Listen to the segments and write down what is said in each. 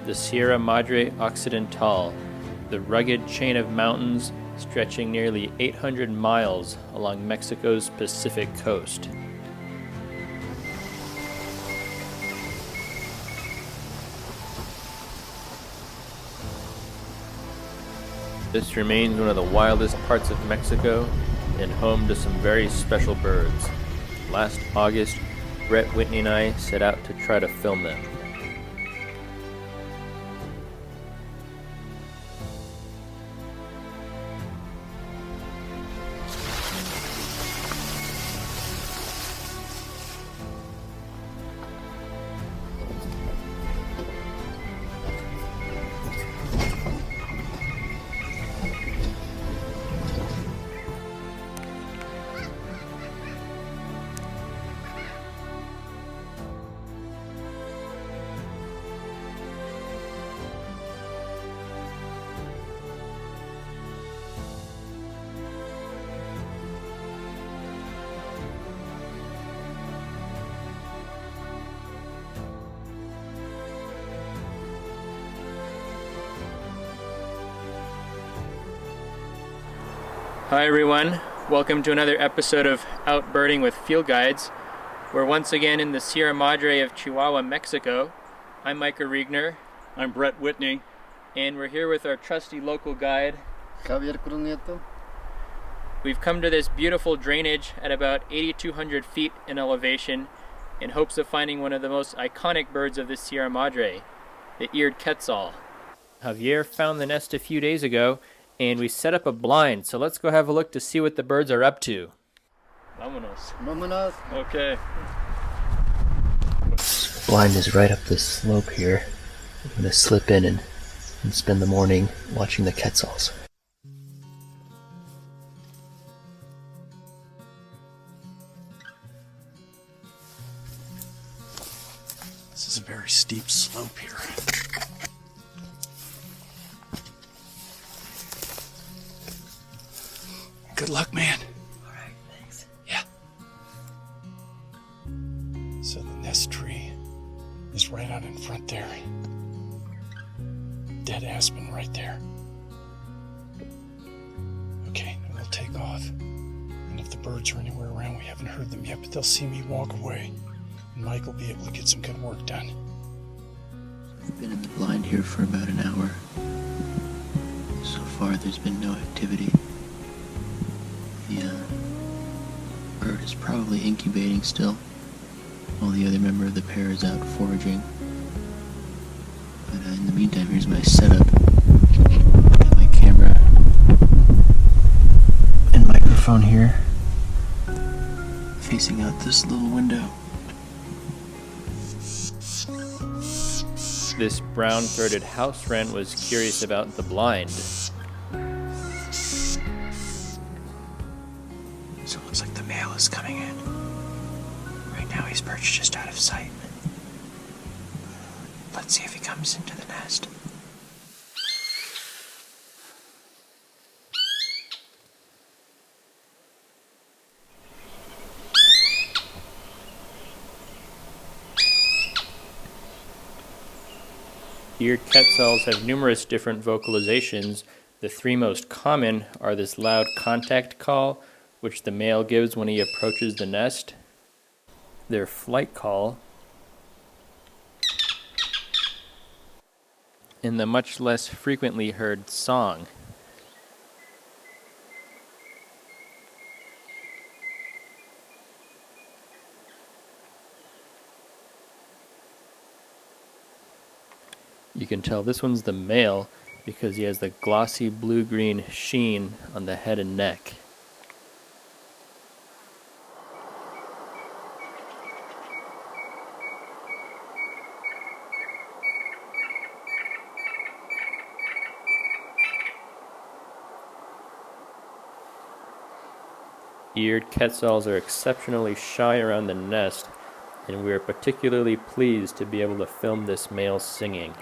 the Sierra Madre Occidental, the rugged chain of mountains stretching nearly 800 miles along Mexico's Pacific coast. This remains one of the wildest parts of Mexico and home to some very special birds. Last August, Bret, Whitney, and I set out to try to film them. Hi everyone, welcome to another episode of OutBirding with Field Guides. We're once again in the Sierra Madre of Chihuahua, Mexico. I'm Micah Riegner. I'm Bret, Whitney. And we're here with our trusty local guide, Javier Cruz. We've come to this beautiful drainage at about 8,200 feet in elevation in hopes of finding one of the most iconic birds of the Sierra Madre, the Eared Quetzal. Javier found the nest a few days ago, and we set up a blind, so let's go have a look to see what the birds are up to. Vámonos. Okay. Blind is right up this slope here. I'm going to slip in and spend the morning watching the Quetzals. This is a very steep slope here. Good luck, man. Alright, thanks. Yeah. So the nest tree is right out in front there. Dead aspen right there. Okay, then we'll take off. And if the birds are anywhere around, we haven't heard them yet, but they'll see me walk away. And Mike will be able to get some good work done. We've been in the blind here for about an hour. So far, there's been no activity. The bird is probably incubating still, while the other member of the pair is out foraging. But in the meantime, here's my setup. Got my camera and microphone here, facing out this little window. This brown-throated house wren was curious about the blind. So it looks like the male is coming in. Right now he's perched just out of sight. Let's see if he comes into the nest. Eared Quetzals have numerous different vocalizations. The three most common are this loud contact call, which the male gives when he approaches the nest, their flight call, and the much less frequently heard song. You can tell this one's the male because he has the glossy blue-green sheen on the head and neck. Eared Quetzals are exceptionally shy around the nest, and we are particularly pleased to be able to film this male singing.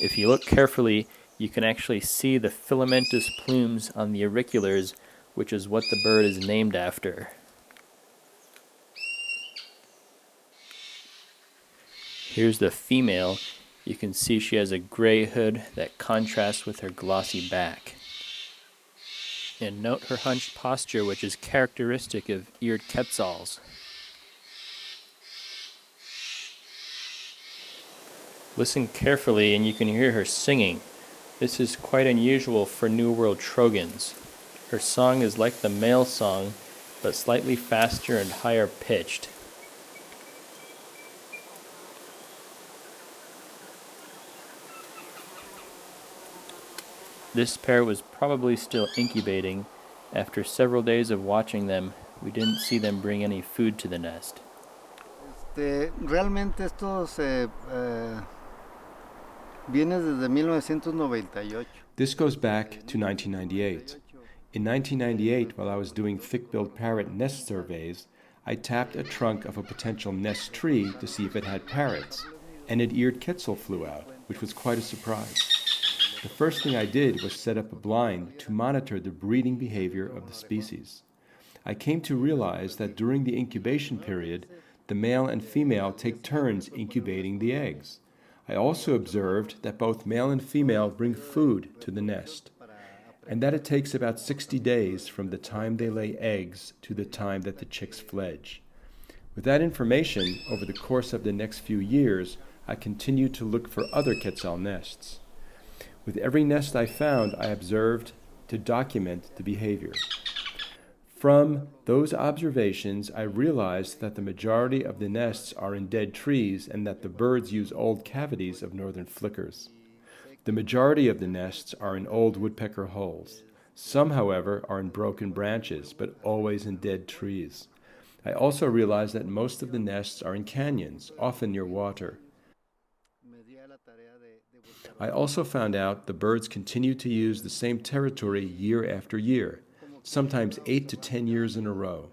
If you look carefully, you can actually see the filamentous plumes on the auriculars, which is what the bird is named after. Here's the female. You can see she has a gray hood that contrasts with her glossy back. And note her hunched posture, which is characteristic of Eared Quetzals. Listen carefully and you can hear her singing. This is quite unusual for New World trogons. Her song is like the male song, but slightly faster and higher pitched. This pair was probably still incubating. After several days of watching them, we didn't see them bring any food to the nest. Realmente esto viene desde 1998. This goes back to 1998. In 1998, while I was doing thick-billed parrot nest surveys, I tapped a trunk of a potential nest tree to see if it had parrots, and an eared quetzal flew out, which was quite a surprise. The first thing I did was set up a blind to monitor the breeding behavior of the species. I came to realize that during the incubation period, the male and female take turns incubating the eggs. I also observed that both male and female bring food to the nest, and that it takes about 60 days from the time they lay eggs to the time that the chicks fledge. With that information, over the course of the next few years, I continued to look for other quetzal nests. With every nest I found, I observed to document the behavior. From those observations, I realized that the majority of the nests are in dead trees and that the birds use old cavities of northern flickers. The majority of the nests are in old woodpecker holes. Some, however, are in broken branches, but always in dead trees. I also realized that most of the nests are in canyons, often near water. I also found out the birds continue to use the same territory year after year, sometimes 8 to 10 years in a row.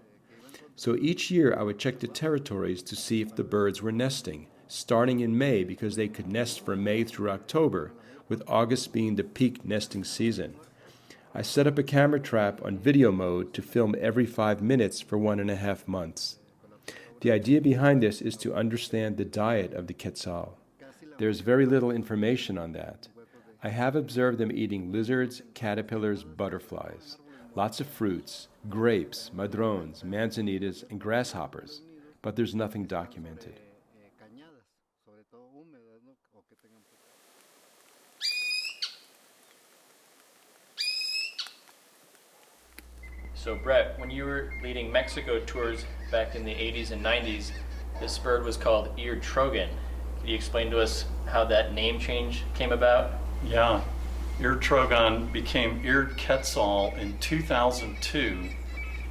So each year I would check the territories to see if the birds were nesting, starting in May because they could nest from May through October, with August being the peak nesting season. I set up a camera trap on video mode to film every 5 minutes for 1.5 months. The idea behind this is to understand the diet of the quetzal. There's very little information on that. I have observed them eating lizards, caterpillars, butterflies, lots of fruits, grapes, madrones, manzanitas, and grasshoppers, but there's nothing documented. So Bret, when you were leading Mexico tours back in the 80s and 90s, this bird was called Eared Trogon. Can you explain to us how that name change came about? Yeah, Eared Trogon became Eared Quetzal in 2002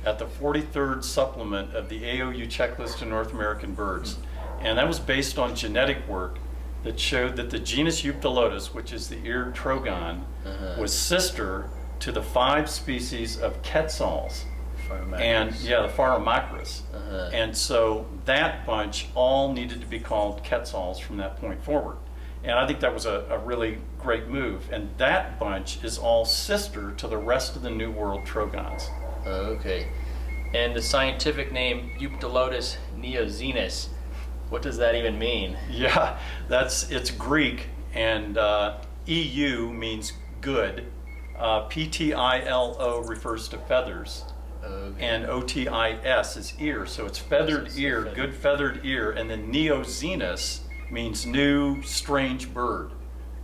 at the 43rd supplement of the AOU checklist of North American birds. And that was based on genetic work that showed that the genus Euptilotus, which is the Eared Trogon, was sister to the 5 species of quetzals. And yeah, the Pharomacris. And so that bunch all needed to be called quetzals from that point forward. And I think that was a really great move. And that bunch is all sister to the rest of the New World trogons. Okay. And the scientific name Euptilotus neozenus, what does that even mean? Yeah, it's Greek, and EU means good. PTILO refers to feathers. Okay. And OTIS is ear, so it's feathered ear, good feathered ear, and then neozenus means new strange bird,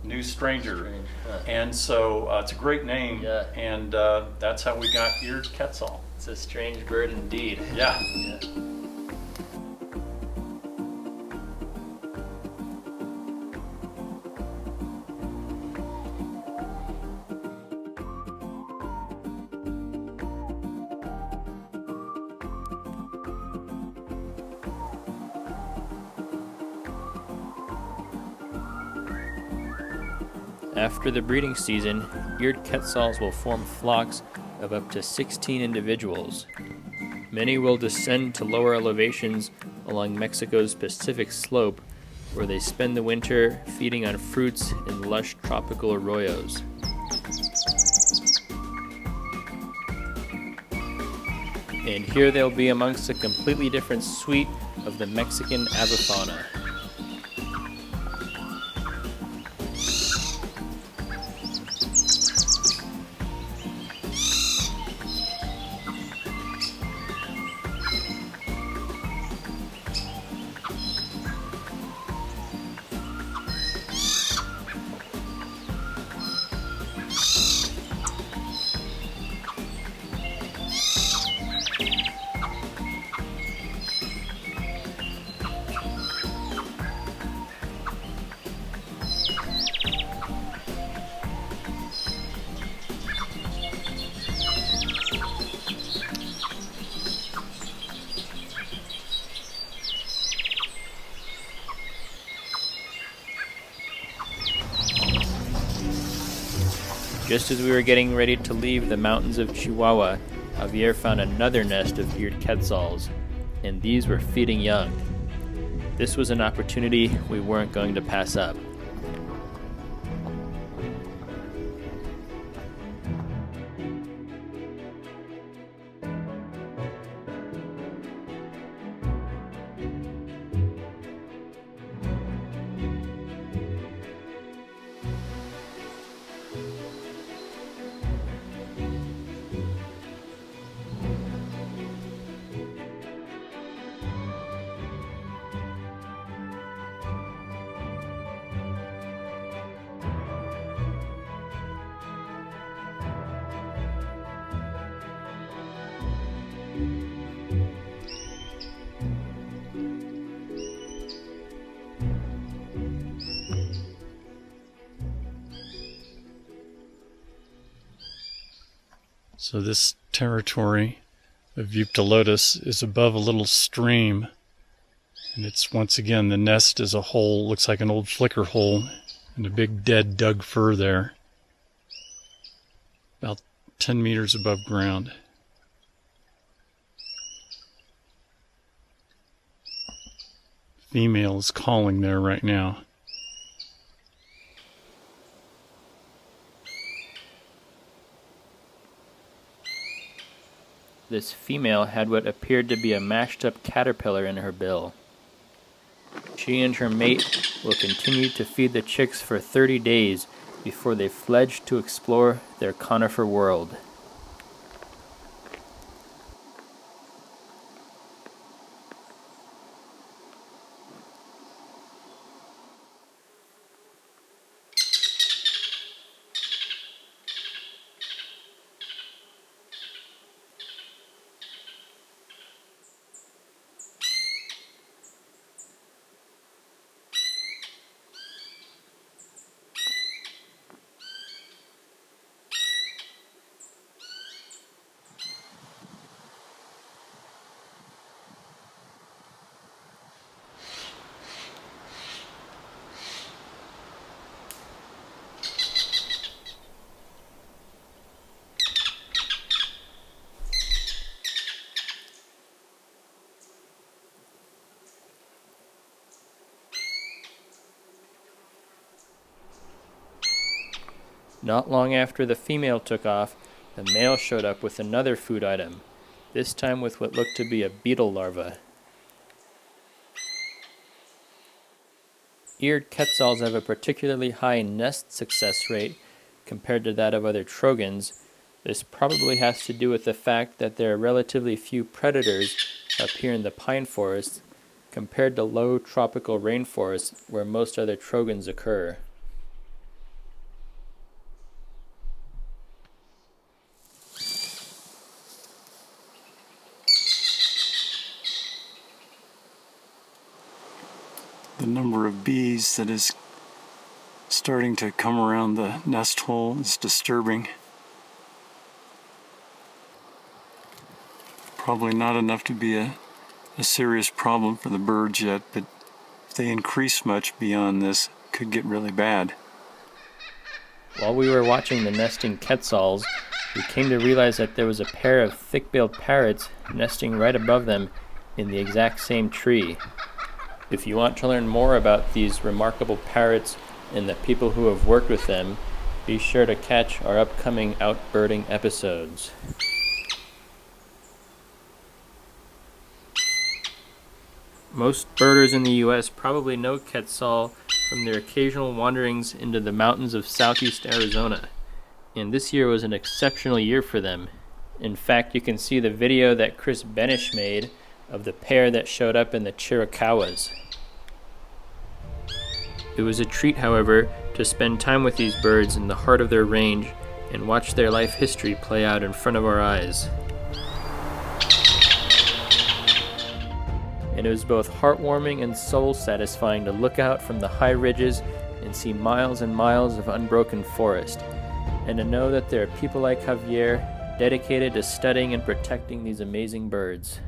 new stranger. Strange, huh. And so it's a great name, yeah. And that's how we got Eared Quetzal. It's a strange bird indeed. Yeah. After the breeding season, Eared Quetzals will form flocks of up to 16 individuals. Many will descend to lower elevations along Mexico's Pacific slope, where they spend the winter feeding on fruits in lush tropical arroyos. And here they'll be amongst a completely different suite of the Mexican avifauna. Just as we were getting ready to leave the mountains of Chihuahua, Javier found another nest of Eared Quetzals, and these were feeding young. This was an opportunity we weren't going to pass up. So this territory of Euctolotus is above a little stream, and it's once again, the nest is a hole, looks like an old flicker hole, and a big dead dug fir there, about 10 meters above ground. Female is calling there right now. This female had what appeared to be a mashed-up caterpillar in her bill. She and her mate will continue to feed the chicks for 30 days before they fledge to explore their conifer world. Not long after the female took off, the male showed up with another food item, this time with what looked to be a beetle larva. Eared Quetzals have a particularly high nest success rate compared to that of other trogons. This probably has to do with the fact that there are relatively few predators up here in the pine forests compared to low tropical rainforests where most other trogons occur. The number of bees that is starting to come around the nest hole is disturbing. Probably not enough to be a serious problem for the birds yet, but if they increase much beyond this, it could get really bad. While we were watching the nesting Quetzals, we came to realize that there was a pair of thick-billed parrots nesting right above them in the exact same tree. If you want to learn more about these remarkable parrots and the people who have worked with them, be sure to catch our upcoming OutBirding episodes. Most birders in the U.S. probably know Quetzal from their occasional wanderings into the mountains of southeast Arizona, and this year was an exceptional year for them. In fact, you can see the video that Chris Benish made of the pair that showed up in the Chiricahuas. It was a treat, however, to spend time with these birds in the heart of their range and watch their life history play out in front of our eyes. And it was both heartwarming and soul-satisfying to look out from the high ridges and see miles and miles of unbroken forest, and to know that there are people like Javier dedicated to studying and protecting these amazing birds.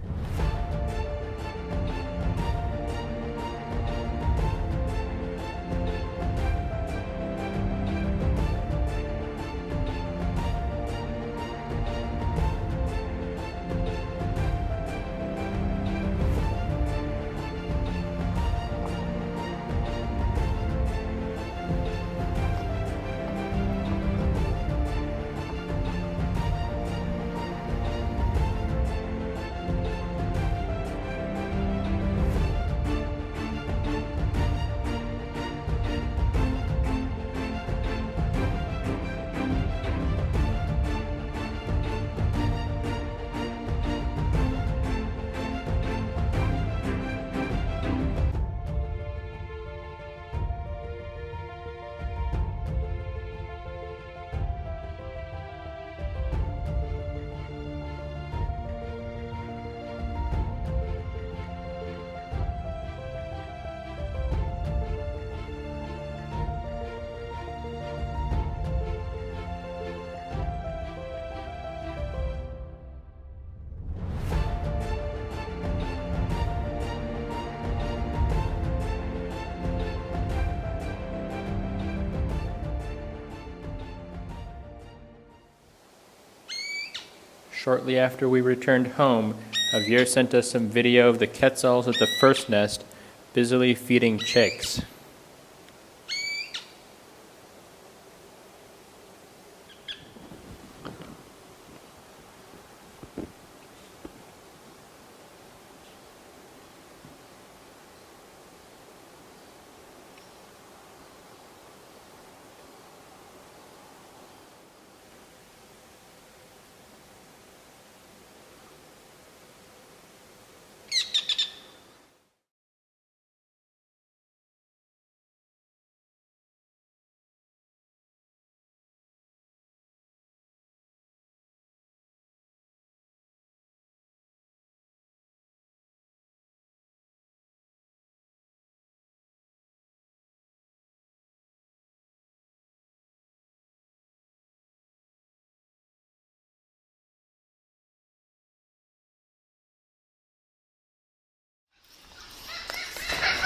Shortly after we returned home, Javier sent us some video of the Quetzals at the first nest, busily feeding chicks.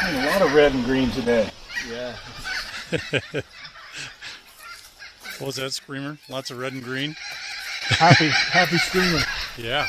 A lot of red and green today. Yeah. What was that, Screamer? Lots of red and green? Happy screaming. Yeah.